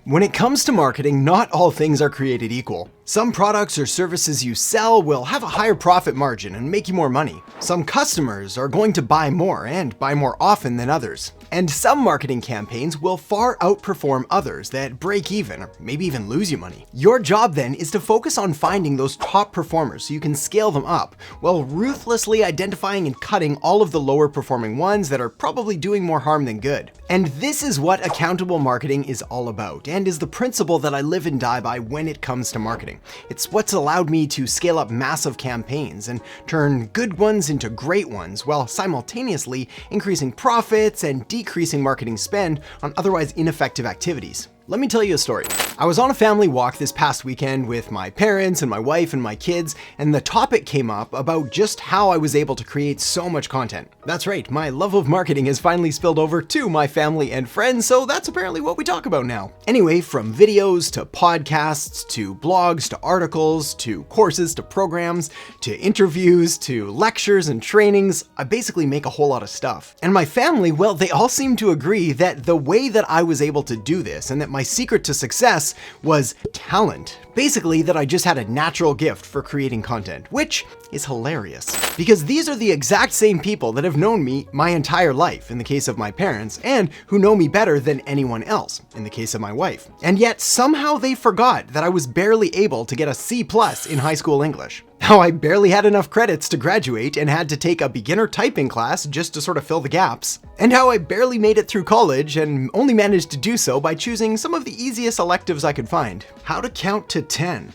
When it comes to marketing, not all things are created equal. Some products or services you sell will have a higher profit margin and make you more money. Some customers are going to buy more and buy more often than others. And some marketing campaigns will far outperform others that break even or maybe even lose you money. Your job then is to focus on finding those top performers so you can scale them up, while ruthlessly identifying and cutting all of the lower performing ones that are probably doing more harm than good. And this is what accountable marketing is all about, and is the principle that I live and die by when it comes to marketing. It's what's allowed me to scale up massive campaigns and turn good ones into great ones, while simultaneously increasing profits and decreasing marketing spend on otherwise ineffective activities. Let me tell you a story. I was on a family walk this past weekend with my parents and my wife and my kids, and the topic came up about just how I was able to create so much content. That's right, my love of marketing has finally spilled over to my family and friends, so that's apparently what we talk about now. Anyway, from videos to podcasts to blogs to articles to courses to programs to interviews to lectures and trainings, I basically make a whole lot of stuff. And my family, well, they all seem to agree that the way that I was able to do this and that my secret to success was talent. Basically, that I just had a natural gift for creating content, which is hilarious. Because these are the exact same people that have known me my entire life, in the case of my parents, and who know me better than anyone else, in the case of my wife. And yet, somehow they forgot that I was barely able to get a C+ in high school English. How I barely had enough credits to graduate and had to take a beginner typing class just to sort of fill the gaps. And how I barely made it through college and only managed to do so by choosing some of the easiest electives I could find. How to count to 10.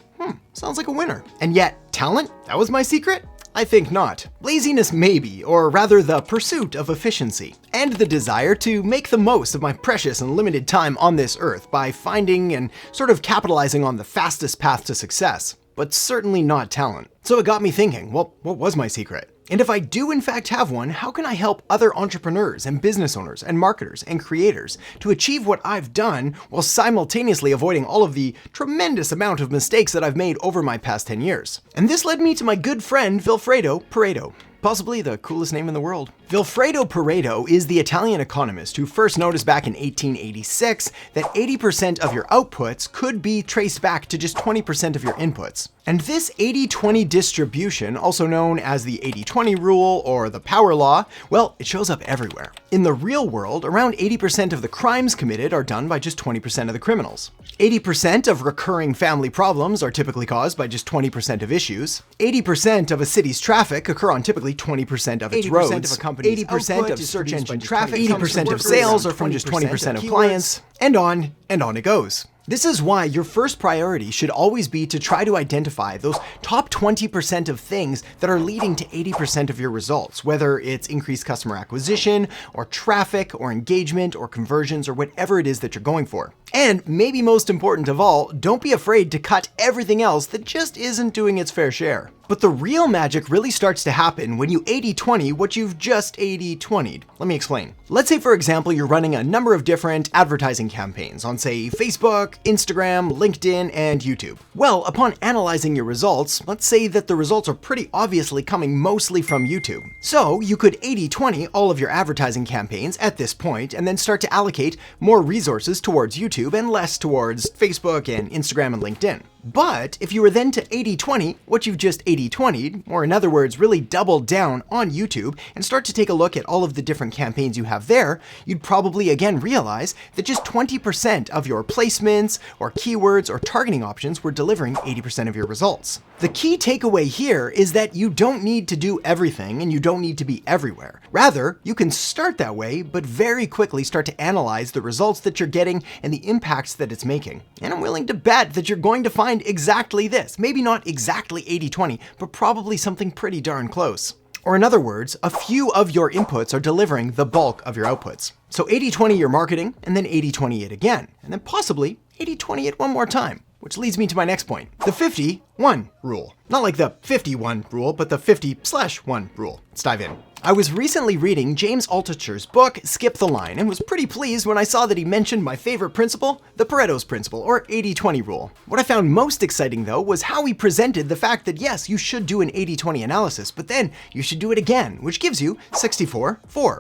Sounds like a winner. And yet, talent? That was my secret? I think not. Laziness maybe, or rather the pursuit of efficiency, and the desire to make the most of my precious and limited time on this earth by finding and sort of capitalizing on the fastest path to success, but certainly not talent. So it got me thinking, well, what was my secret? And if I do in fact have one, how can I help other entrepreneurs and business owners and marketers and creators to achieve what I've done while simultaneously avoiding all of the tremendous amount of mistakes that I've made over my past 10 years? And this led me to my good friend Vilfredo Pareto. Possibly the coolest name in the world. Vilfredo Pareto is the Italian economist who first noticed back in 1886 that 80% of your outputs could be traced back to just 20% of your inputs. And this 80-20 distribution, also known as the 80-20 rule or the power law, well, it shows up everywhere. In the real world, around 80% of the crimes committed are done by just 20% of the criminals. 80% of recurring family problems are typically caused by just 20% of issues. 80% of a city's traffic occur on typically 20% of its roads. 80% of a company's 80% of search engine traffic, 80% of sales are from just 20% of clients, and on it goes. This is why your first priority should always be to try to identify those top 20% of things that are leading to 80% of your results, whether it's increased customer acquisition, or traffic, or engagement, or conversions, or whatever it is that you're going for. And maybe most important of all, don't be afraid to cut everything else that just isn't doing its fair share. But the real magic really starts to happen when you 80-20 what you've just 80-20'd. Let me explain. Let's say, for example, you're running a number of different advertising campaigns on, say, Facebook, Instagram, LinkedIn, and YouTube. Well, upon analyzing your results, let's say that the results are pretty obviously coming mostly from YouTube. So you could 80-20 all of your advertising campaigns at this point, and then start to allocate more resources towards YouTube and less towards Facebook and Instagram and LinkedIn. But if you were then to 80-20 what you've just 80-20'd, or in other words, really double down on YouTube and start to take a look at all of the different campaigns you have there, you'd probably again realize that just 20% of your placements or keywords or targeting options were delivering 80% of your results. The key takeaway here is that you don't need to do everything and you don't need to be everywhere. Rather, you can start that way, but very quickly start to analyze the results that you're getting and the impacts that it's making. And I'm willing to bet that you're going to find exactly this. Maybe not exactly 80-20, but probably something pretty darn close. Or in other words, a few of your inputs are delivering the bulk of your outputs. So 80-20 your marketing, and then 80-20 it again, and then possibly 80-20 it one more time. Which leads me to my next point, the 50-1 rule. Not like the 51 rule, but the 50/1 rule. Let's dive in. I was recently reading James Altucher's book, Skip the Line, and was pretty pleased when I saw that he mentioned my favorite principle, the Pareto's principle, or 80-20 rule. What I found most exciting though was how he presented the fact that yes, you should do an 80-20 analysis, but then you should do it again, which gives you 64-4,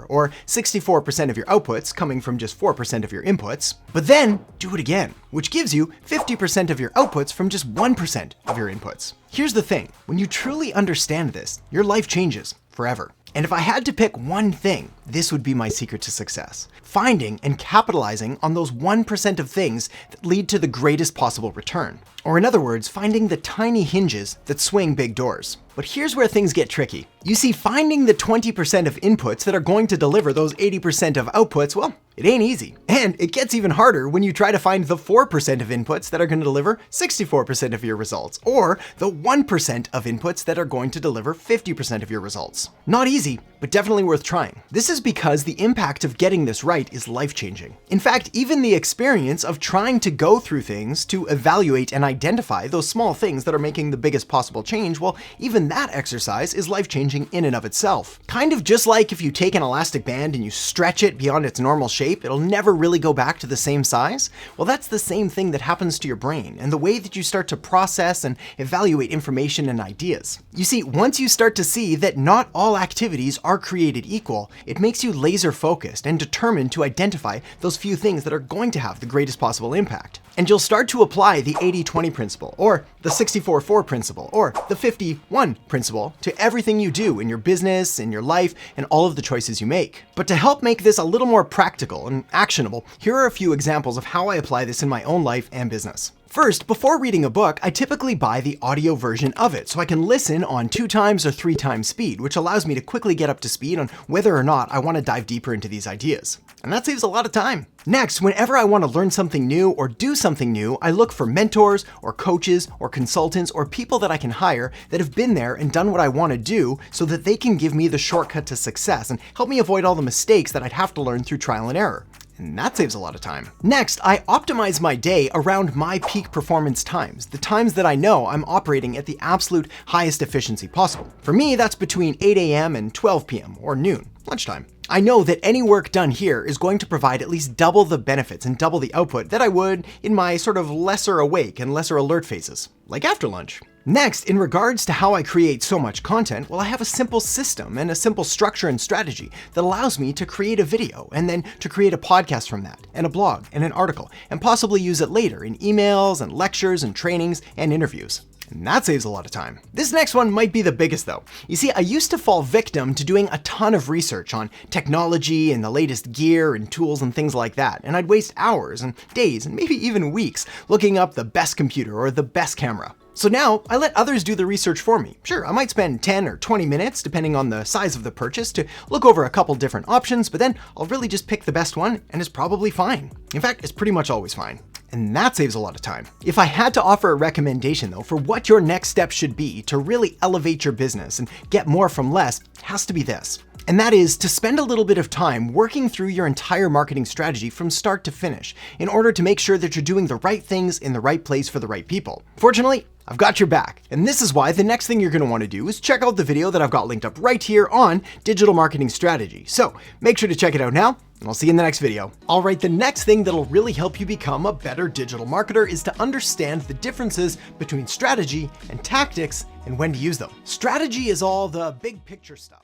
or 64% of your outputs coming from just 4% of your inputs, but then do it again, which gives you 50% of your outputs from just 1% of your inputs. Here's the thing, when you truly understand this, your life changes forever. And if I had to pick one thing, this would be my secret to success. Finding and capitalizing on those 1% of things that lead to the greatest possible return. Or in other words, finding the tiny hinges that swing big doors. But here's where things get tricky. You see, finding the 20% of inputs that are going to deliver those 80% of outputs, well, it ain't easy. And it gets even harder when you try to find the 4% of inputs that are going to deliver 64% of your results, or the 1% of inputs that are going to deliver 50% of your results. Not easy, but definitely worth trying. This is because the impact of getting this right is life-changing. In fact, even the experience of trying to go through things to evaluate and identify those small things that are making the biggest possible change, well, even that exercise is life-changing in and of itself. Kind of just like if you take an elastic band and you stretch it beyond its normal shape, it'll never really go back to the same size. Well, that's the same thing that happens to your brain and the way that you start to process and evaluate information and ideas. You see, once you start to see that not all activities are created equal, it makes you laser focused and determined to identify those few things that are going to have the greatest possible impact. And you'll start to apply the 80-20 principle, or the 64-4 principle, or the 50-1 principle to everything you do in your business, in your life, and all of the choices you make. But to help make this a little more practical and actionable, here are a few examples of how I apply this in my own life and business. First, before reading a book, I typically buy the audio version of it so I can listen on 2 times or 3 times speed, which allows me to quickly get up to speed on whether or not I want to dive deeper into these ideas. And that saves a lot of time. Next, whenever I want to learn something new or do something new, I look for mentors or coaches or consultants or people that I can hire that have been there and done what I want to do so that they can give me the shortcut to success and help me avoid all the mistakes that I'd have to learn through trial and error. And that saves a lot of time. Next, I optimize my day around my peak performance times, the times that I know I'm operating at the absolute highest efficiency possible. For me, that's between 8 a.m. and 12 p.m. or noon, lunchtime. I know that any work done here is going to provide at least double the benefits and double the output that I would in my sort of lesser awake and lesser alert phases, like after lunch. Next, in regards to how I create so much content, well, I have a simple system and a simple structure and strategy that allows me to create a video and then to create a podcast from that, and a blog and an article, and possibly use it later in emails and lectures and trainings and interviews. And that saves a lot of time. This next one might be the biggest though. You see, I used to fall victim to doing a ton of research on technology and the latest gear and tools and things like that, and I'd waste hours and days and maybe even weeks looking up the best computer or the best camera. So now I let others do the research for me. Sure, I might spend 10 or 20 minutes, depending on the size of the purchase, to look over a couple different options, but then I'll really just pick the best one and it's probably fine. In fact, it's pretty much always fine. And that saves a lot of time. If I had to offer a recommendation though, for what your next step should be to really elevate your business and get more from less, it has to be this. And that is to spend a little bit of time working through your entire marketing strategy from start to finish in order to make sure that you're doing the right things in the right place for the right people. Fortunately, I've got your back. And this is why the next thing you're going to want to do is check out the video that I've got linked up right here on digital marketing strategy. So make sure to check it out now, and I'll see you in the next video. All right, the next thing that'll really help you become a better digital marketer is to understand the differences between strategy and tactics and when to use them. Strategy is all the big picture stuff.